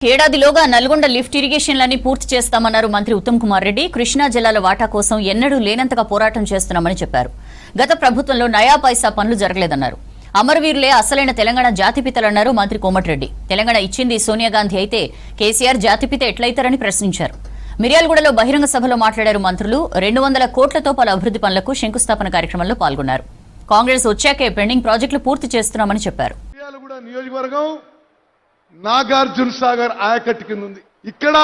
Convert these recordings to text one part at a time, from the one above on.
ఏడాదిలోగా Nalgonda lift ఇరిగేషన్లన్నీ పూర్తి చేస్తామన్నారు మంత్రి ఉత్తమ్ కుమార్ రెడ్డి. కృష్ణా జిల్లాల వాటా కోసం ఎన్నడూ లేనంతగా పోరాటం చేస్తున్నామని చెప్పారు. గత ప్రభుత్వంలో నయా పైసా పనులు జరగలేదన్నారు. అమరవీరులే అసలైన తెలంగాణ జాతిపితలన్నారు మంత్రి కోమటిరెడ్డి. తెలంగాణ ఇచ్చింది సోనియా గాంధీ అయితే కేసీఆర్ జాతిపిత ఎట్లయితారని ప్రశ్నించారు. మిర్యాలగూడలో బహిరంగ సభలో మాట్లాడారు మంత్రులు. 200 కోట్లతో పలు అభివృద్ధి పనులకు శంకుస్థాపన కార్యక్రమంలో పాల్గొన్నారు. కాంగ్రెస్ వచ్చాకే పెండింగ్ ప్రాజెక్టులు పూర్తి చేస్తున్నామని చెప్పారు. నాగార్జున సాగర్ ఆయకట్టు కింద ఉంది. ఇక్కడ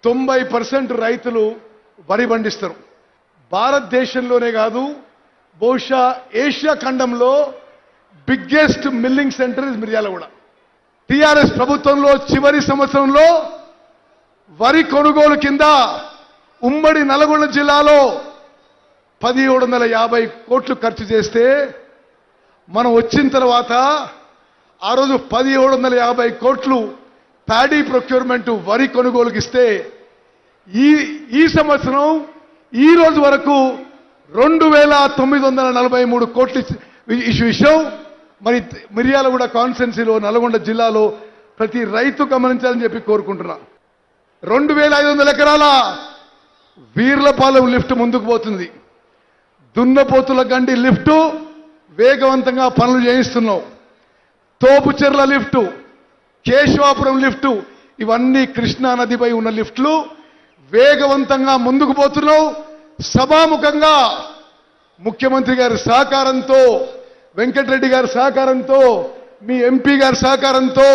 90% రైతులు వరి పండిస్తారు. భారతదేశంలోనే కాదు, బహుశా ఏషియా ఖండంలో biggest milling centre is Miryalaguda. TRS ప్రభుత్వంలో చివరి సంవత్సరంలో వరి కొనుగోలు కింద ఉమ్మడి నల్గొండ జిల్లాలో 1750 కోట్లు ఖర్చు చేస్తే మనం వచ్చిన తర్వాత ఆ రోజు 1750 కోట్లు ప్యాడీ ప్రొక్యూర్మెంట్ వరి కొనుగోలుకి ఇస్తే ఈ సంవత్సరం ఈ రోజు వరకు 2943 కోట్లు విషయం మరి మిర్యాలగూడ కాన్స్టిట్యున్సీలో నల్గొండ జిల్లాలో ప్రతి రైతు గమనించాలని చెప్పి కోరుకుంటున్నా. 2500 ఎకరాల వీర్లపాలెం లిఫ్ట్ ముందుకు పోతుంది. దున్నపోతుల గండి లిఫ్టు వేగవంతంగా పనులు చేయిస్తున్నాం. తోపుచెర్ల లిఫ్టు, కేశవాపురం లిఫ్టు, ఇవన్నీ కృష్ణా నదిపై ఉన్న లిఫ్ట్లు వేగవంతంగా ముందుకు పోతున్నావు. సభాముఖంగా ముఖ్యమంత్రి గారి సహకారంతో, వెంకటరెడ్డి గారి సహకారంతో, మీ ఎంపీ గారి సహకారంతో,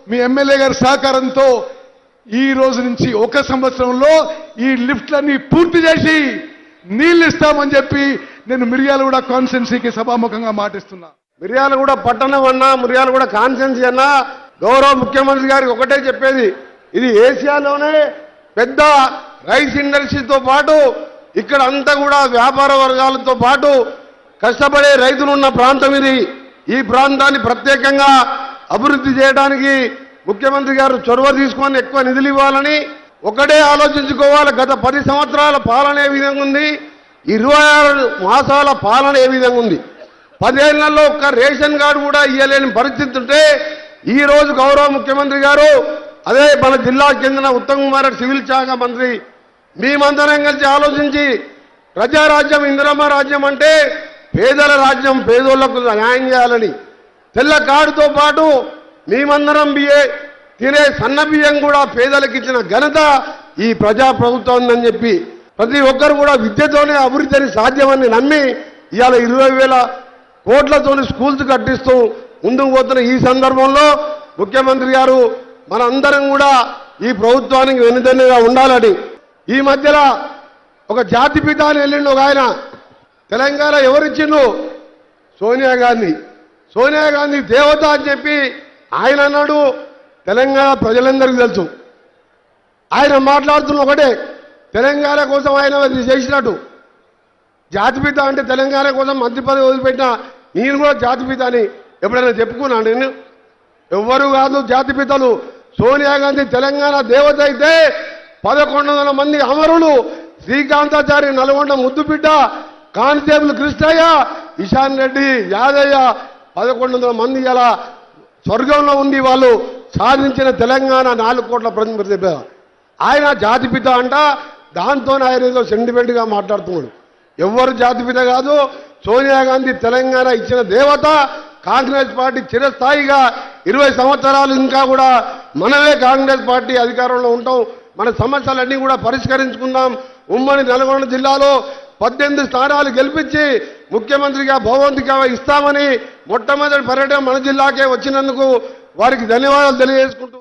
మీ ఎమ్మెల్యే గారి సహకారంతో ఈ రోజు నుంచి 1 సంవత్సరంలో ఈ లిఫ్ట్లన్నీ పూర్తి చేసి నీళ్లు ఇస్తామని చెప్పి నేను మిర్యాలగూడ కాన్స్టిట్యున్సీకి సభాముఖంగా మాటిస్తున్నా. మిర్యాలగూడ పట్టణం అన్నా, మిర్యాలగూడ కాన్స్టిట్యున్సీ అన్నా గౌరవ ముఖ్యమంత్రి గారికి ఒకటే చెప్పేది, ఇది ఏషియాలోనే పెద్ద రైస్ ఇండస్ట్రీతో పాటు ఇక్కడ అంతా కూడా వ్యాపార వర్గాలతో పాటు కష్టపడే రైతులు ఉన్న ప్రాంతం ఇది. ఈ ప్రాంతాన్ని ప్రత్యేకంగా అభివృద్ధి చేయడానికి ముఖ్యమంత్రి గారు చొరవ తీసుకొని ఎక్కువ నిధులు ఇవ్వాలని ఒకటే ఆలోచించుకోవాలి. గత 10 సంవత్సరాల పాలన ఏ విధంగా ఉంది, 26 మాసాల పాలన ఏ విధంగా ఉంది, 10 ఏళ్లలో ఒక్క రేషన్ కార్డు కూడా ఇవ్వలేని పరిస్థితి ఉంటే ఈ రోజు గౌరవ ముఖ్యమంత్రి గారు, అదే మన జిల్లాకు చెందిన ఉత్తమ్ కుమార్ రెడ్డి సివిల్ శాఖ మంత్రి, మేమందరం కలిసి ఆలోచించి ప్రజారాజ్యం, ఇందిరమ్మ రాజ్యం అంటే పేదల రాజ్యం, పేదోళ్లకు న్యాయం చేయాలని తెల్ల కార్డుతో పాటు మేమందరం తినే సన్న బియ్యం కూడా పేదలకు ఇచ్చిన ఘనత ఈ ప్రజా ప్రభుత్వం ఉందని చెప్పి ప్రతి ఒక్కరు కూడా విద్యతోనే అభివృద్ధిని సాధ్యమని నమ్మి ఇవాళ 20,000 కోట్లతో స్కూల్స్ కట్టిస్తూ ముందుకు పోతున్న ఈ సందర్భంలో ముఖ్యమంత్రి గారు మనందరం కూడా ఈ ప్రభుత్వానికి వెనుదన్నుగా ఉండాలని, ఈ మధ్యలో ఒక జాతిపిత అని వెళ్ళిండు ఒక ఆయన, తెలంగాణ ఎవరిచ్చిండు? సోనియా గాంధీ. సోనియా గాంధీ దేవత అని చెప్పి ఆయన అన్నాడు. తెలంగాణ ప్రజలందరికీ తెలుసు. ఆయన మాట్లాడుతున్న ఒకటే, తెలంగాణ కోసం ఆయన చేసినట్టు. జాతిపిత అంటే తెలంగాణ కోసం మంత్రి పదవి వదిలిపెట్టిన నేను కూడా జాతిపిత అని ఎప్పుడైనా చెప్పుకున్నాను నేను? ఎవ్వరు కాదు జాతిపితలు. సోనియా గాంధీ తెలంగాణ దేవత అయితే 1100 మంది అమరులు, శ్రీకాంతాచారి, నల్గొండ ముద్దుబిడ్డ, కానిస్టేబుల్ కృష్ణయ్య, ఇషాన్ రెడ్డి, యాదయ్య, 1100 మంది ఇలా స్వర్గంలో ఉంది. వాళ్ళు సాధించిన తెలంగాణ 4 కోట్ల ప్రజలు. ఆయన జాతిపిత అంట, దాంతో ఆయన ఏదో సెంటిమెంట్గా మాట్లాడుతున్నాడు. ఎవ్వరు జాతిపిత కాదు. సోనియా గాంధీ తెలంగాణ ఇచ్చిన దేవత. కాంగ్రెస్ పార్టీ చిరస్థాయిగా 20 సంవత్సరాలు ఇంకా కూడా మనమే కాంగ్రెస్ పార్టీ అధికారంలో ఉంటాం. మన సమస్యలన్నీ కూడా పరిష్కరించుకుందాం. ఉమ్మడి నల్గొండ జిల్లాలో 18 స్థానాలు గెలిపించి ముఖ్యమంత్రిగా భగవంతుగా ఇస్తామని మొట్టమొదటి పర్యటన మన జిల్లాకే వచ్చినందుకు వారికి ధన్యవాదాలు తెలియజేసుకుంటూ